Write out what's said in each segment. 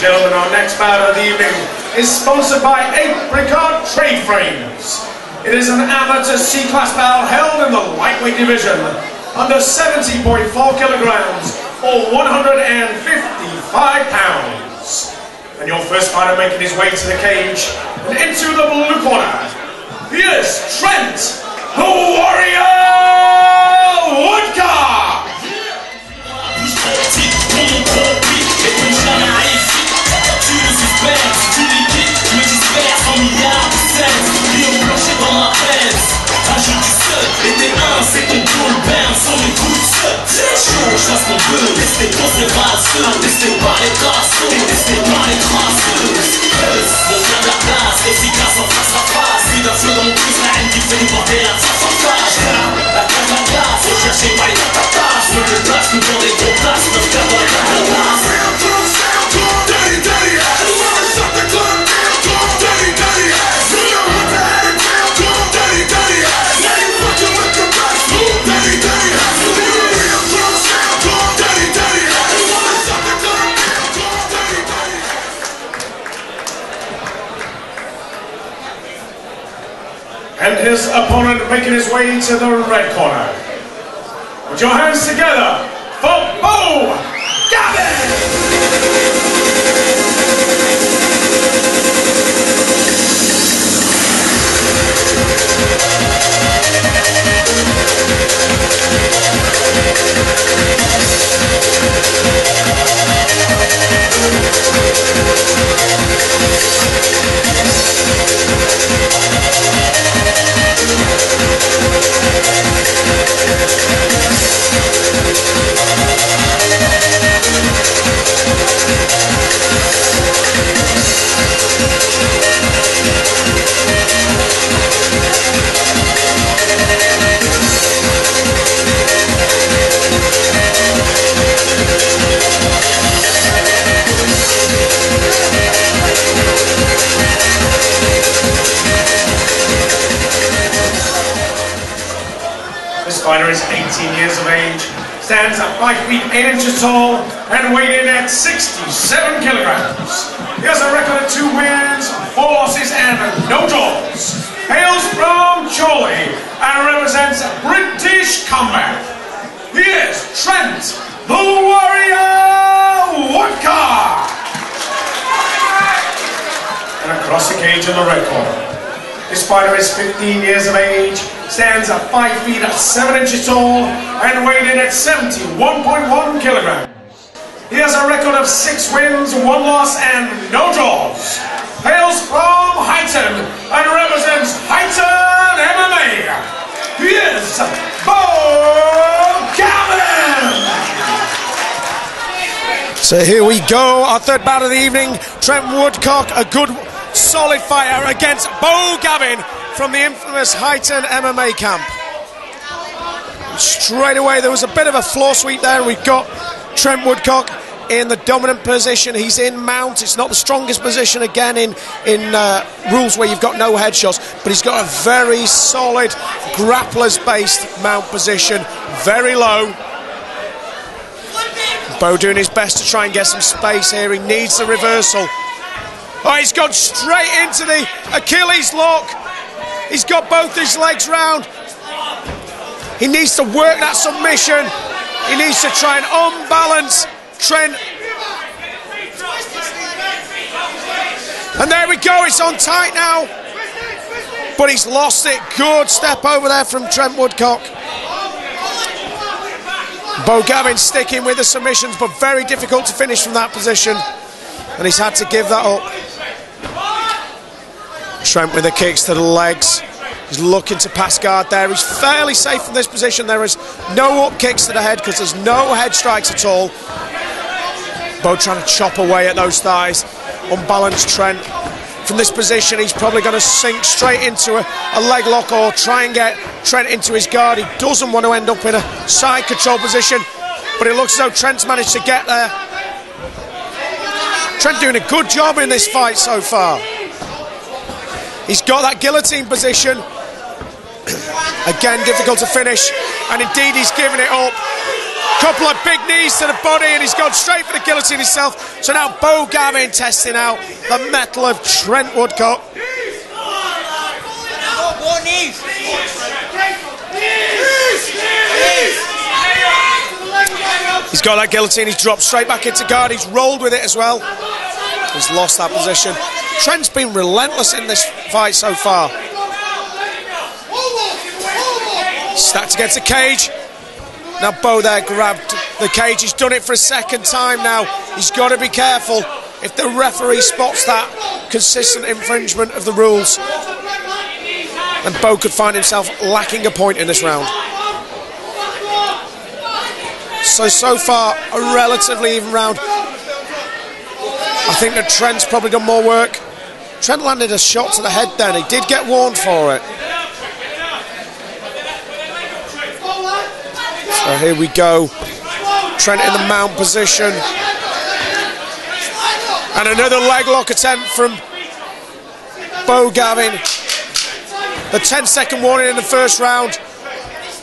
gentlemen, our next bout of the evening is sponsored by Apricot Trade Frames. It is an amateur C-class bout held in the lightweight division under 70.4 kilograms or 155 pounds. And your first fighter making his way to the cage and into the blue corner, he is Trent the Warrior Woodcock. C'est ton goal bam, sans mes coups très chaud, je fasse qu'on veut. Testé ton raceux, testé par les traces, testé par les traces. Mon gars de la place, efficace en face à face. Plus d'un feu dans mon pouce, la haine qui fait nous porter la face en face. La cage en glace, faut chercher pas les tatatas. Je me déplace, nous prends des gros places, nous faire dans la cage. And his opponent making his way to the red corner. Put your hands together for Beau Gavin! This fighter is 18 years of age, stands at 5 feet 8 inches tall, and weighed in at 67 kilograms. He has a record of 2 wins, 4 losses, and no draws. Hails from Chorley and represents British Combat. He is Trent the Warrior Woodcock. And across the cage in the red corner, this fighter is 15 years of age, stands at 5 feet 7 inches tall, and weighed in at 71.1 kilograms. He has a record of 6 wins, 1 loss, and no draws. Hails from Highton and represents Highton MMA. He is Beau Gavin. So here we go, our third bout of the evening. Trent Woodcock, a good solid fighter against Beau Gavin from the infamous Highton MMA camp. Straight away there was a bit of a floor sweep there, and we've got Trent Woodcock in the dominant position. He's in mount. It's not the strongest position again in rules where you've got no headshots, but he's got a very solid grapplers based mount position, very low. Beau doing his best to try and get some space here. He needs the reversal. Oh, he's gone straight into the Achilles lock. He's got both his legs round. He needs to work that submission. He needs to try and unbalance Trent. And there we go, it's on tight now. But he's lost it. Good step over there from Trent Woodcock. Beau Gavin sticking with the submissions, but very difficult to finish from that position. And he's had to give that up. Trent with the kicks to the legs. He's looking to pass guard there. He's fairly safe from this position. There is no up kicks to the head because there's no head strikes at all. Beau trying to chop away at those thighs. Unbalanced Trent. From this position, he's probably going to sink straight into a leg lock or try and get Trent into his guard. He doesn't want to end up in a side control position, but it looks as though Trent's managed to get there. Trent doing a good job in this fight so far. He's got that guillotine position. Again, difficult to finish, and indeed he's given it up. Couple of big knees to the body, and he's gone straight for the guillotine himself. So now Beau Gavin testing out the mettle of Trent Woodcock. He's got that guillotine, he's dropped straight back into guard, he's rolled with it as well. He's lost that position. Trent's been relentless in this fight so far. Stacked against the cage. Now Beau there grabbed the cage. He's done it for a second time now. He's got to be careful if the referee spots that consistent infringement of the rules. And Beau could find himself lacking a point in this round. So far, a relatively even round. I think that Trent's probably done more work. Trent landed a shot to the head then. He did get warned for it. So here we go. Trent in the mount position. And another leg lock attempt from Beau Gavin. The 10-second warning in the first round.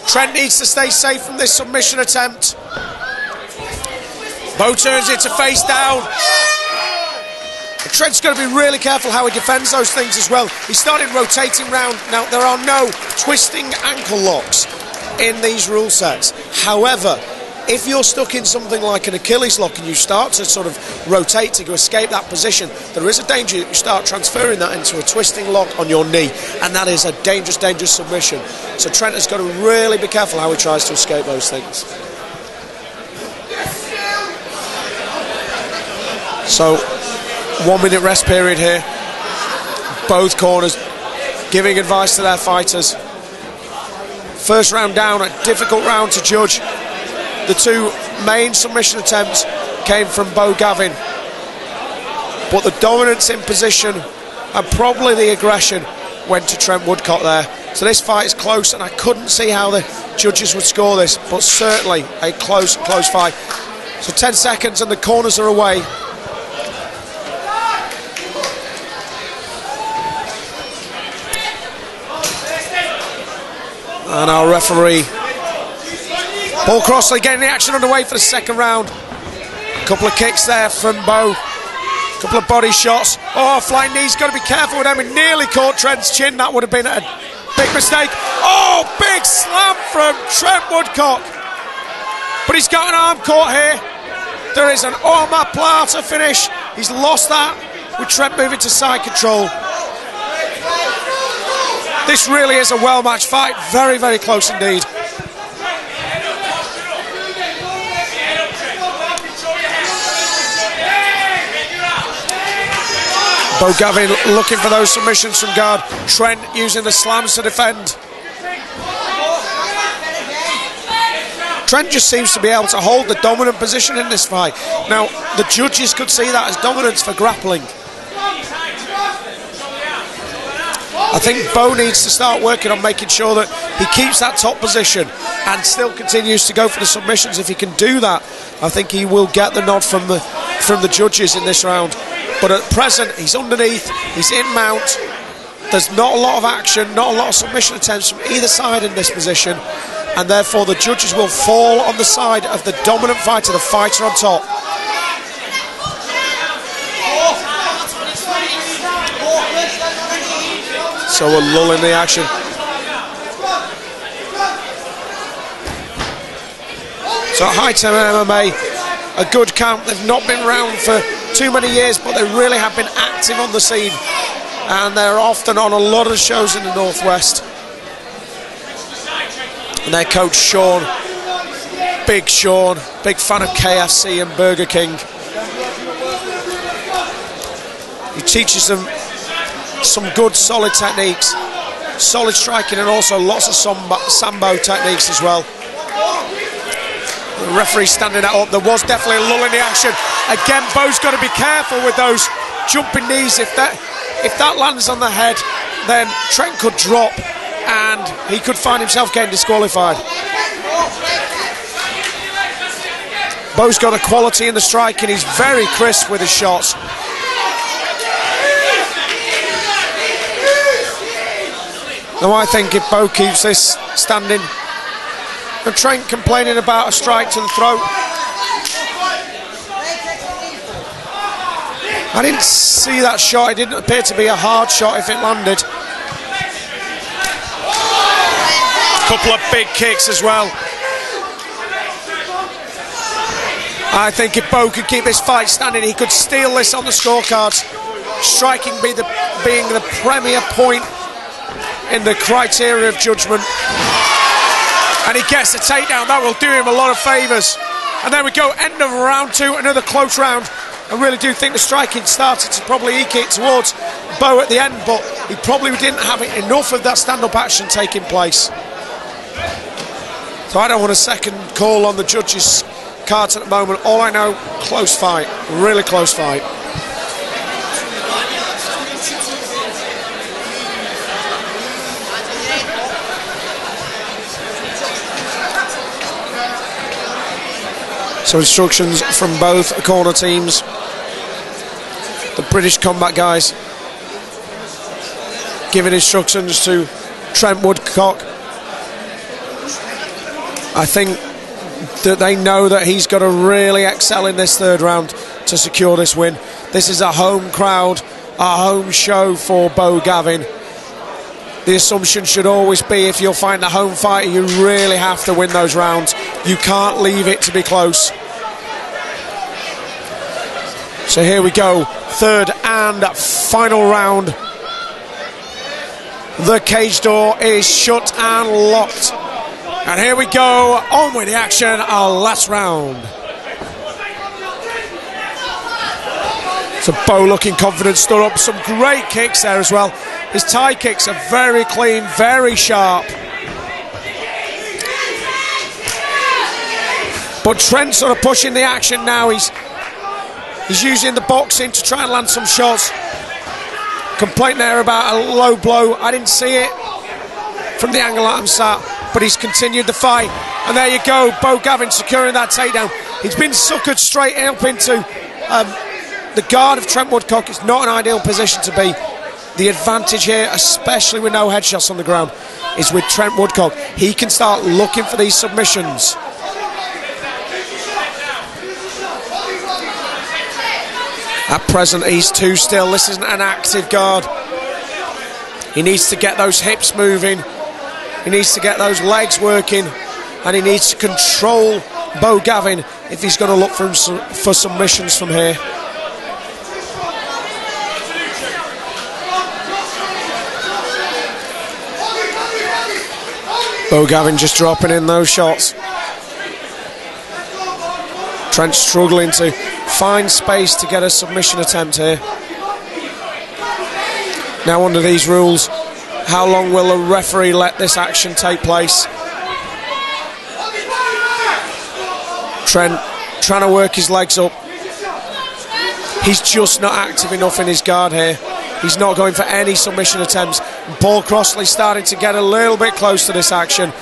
Trent needs to stay safe from this submission attempt. Beau turns it to face down. But Trent's got to be really careful how he defends those things as well. He started rotating round. Now, there are no twisting ankle locks in these rule sets. However, if you're stuck in something like an Achilles lock and you start to sort of rotate to escape that position, there is a danger that you start transferring that into a twisting lock on your knee, and that is a dangerous, dangerous submission. So Trent has got to really be careful how he tries to escape those things. So, 1 minute rest period here. Both corners giving advice to their fighters. First round down, a difficult round to judge. The two main submission attempts came from Beau Gavin, but the dominance in position and probably the aggression went to Trent Woodcock there. So this fight is close, and I couldn't see how the judges would score this, but certainly a close fight. So 10 seconds and the corners are away. And our referee, Paul Crossley, getting the action underway for the second round. A couple of kicks there from Beau. A couple of body shots. Oh, flying knees, got to be careful with them. He nearly caught Trent's chin. That would have been a big mistake. Oh, big slam from Trent Woodcock. But he's got an arm caught here. There is an omoplata finish. He's lost that with Trent moving to side control. This really is a well-matched fight. Very, very close indeed. Beau Gavin looking for those submissions from guard. Trent using the slams to defend. Trent just seems to be able to hold the dominant position in this fight. Now, the judges could see that as dominance for grappling. I think Beau needs to start working on making sure that he keeps that top position and still continues to go for the submissions. If he can do that, I think he will get the nod from the judges in this round. But at present, he's underneath, he's in mount. There's not a lot of action, not a lot of submission attempts from either side in this position, and therefore the judges will fall on the side of the dominant fighter, the fighter on top. So a lull in the action. So High Time MMA, a good camp. They've not been around for too many years, but they really have been active on the scene, and they're often on a lot of shows in the Northwest. And their coach Sean, big fan of KFC and Burger King. He teaches them some good solid techniques, solid striking, and also lots of sambo techniques as well. The referee standing that up. There was definitely a lull in the action. Again, Beau's got to be careful with those jumping knees. If that lands on the head, then Trent could drop and he could find himself getting disqualified. Beau's got a quality in the striking. He's very crisp with his shots. Now I think if Beau keeps this standing And Trent complaining about a strike to the throat. I didn't see that shot. It didn't appear to be a hard shot if it landed. A couple of big kicks as well. I think if Beau could keep this fight standing, he could steal this on the scorecards. Striking being the premier point in the criteria of judgment. And he gets the takedown. That will do him a lot of favours. And there we go, end of round 2, another close round. I really do think the striking started to probably eke it towards Beau at the end, but he probably didn't have enough of that stand-up action taking place. So I don't want a second call on the judges' cards at the moment. All I know, close fight, really close fight. So instructions from both corner teams. The British Combat guys giving instructions to Trent Woodcock. I think that they know that he's got to really excel in this third round to secure this win. This is a home crowd, a home show for Beau Gavin. The assumption should always be, if you'll find the home fighter, you really have to win those rounds. You can't leave it to be close. So here we go, third and final round. The cage door is shut and locked. And here we go, on with the action, our last round. So Beau looking confident, stood up, some great kicks there as well. His tie kicks are very clean, very sharp. But Trent sort of pushing the action now. He's using the boxing to try and land some shots. Complaint there about a low blow. I didn't see it from the angle that I'm sat, but he's continued the fight. And there you go, Beau Gavin securing that takedown. He's been suckered straight up into the guard of Trent Woodcock. It's not an ideal position to be. The advantage here, especially with no headshots on the ground, is with Trent Woodcock. He can start looking for these submissions. At present, he's too still. This isn't an active guard. He needs to get those hips moving. He needs to get those legs working. And he needs to control Beau Gavin if he's going to look for submissions from here. Beau Gavin just dropping in those shots. Trent struggling to find space to get a submission attempt here. Now under these rules, how long will the referee let this action take place? Trent trying to work his legs up. He's just not active enough in his guard here. He's not going for any submission attempts. Paul Crossley starting to get a little bit close to this action.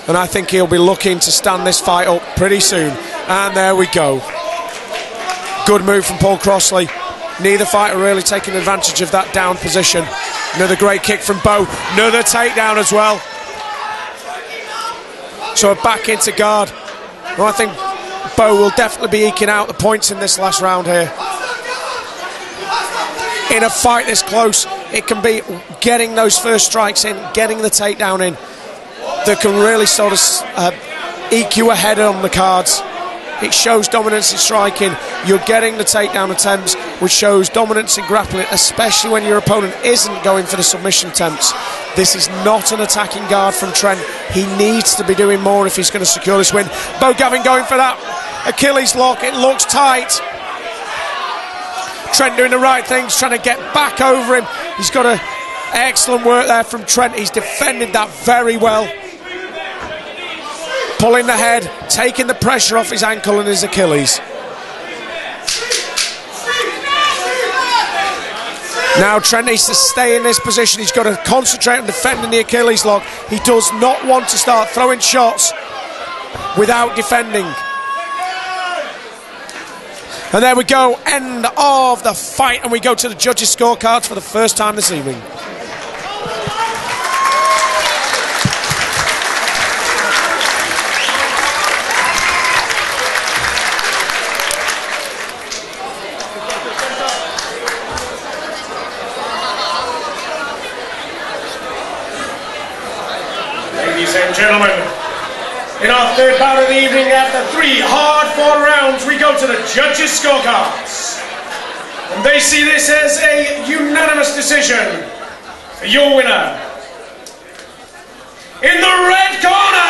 And I think he'll be looking to stand this fight up pretty soon. And there we go. Good move from Paul Crossley. Neither fighter really taking advantage of that down position. Another great kick from Beau. Another takedown as well. So back into guard. Well, I think Beau will definitely be eking out the points in this last round here. In a fight this close, it can be getting those first strikes in, getting the takedown in, that can really sort of eke you ahead on the cards. It shows dominance in striking. You're getting the takedown attempts, which shows dominance in grappling, especially when your opponent isn't going for the submission attempts. This is not an attacking guard from Trent. He needs to be doing more if he's going to secure this win. Beau Gavin going for that Achilles lock. It looks tight. Trent doing the right things, trying to get back over him. He's got an excellent work there from Trent. He's defended that very well. Pulling the head, taking the pressure off his ankle and his Achilles. Now Trent needs to stay in this position. He's got to concentrate on defending the Achilles lock. He does not want to start throwing shots without defending. And there we go, end of the fight, and we go to the judges' scorecards for the first time this evening. ladies and gentlemen. In our third bout of the evening, after 3 hard-fought rounds, we go to the judges' scorecards. And they see this as a unanimous decision for your winner. In the red corner,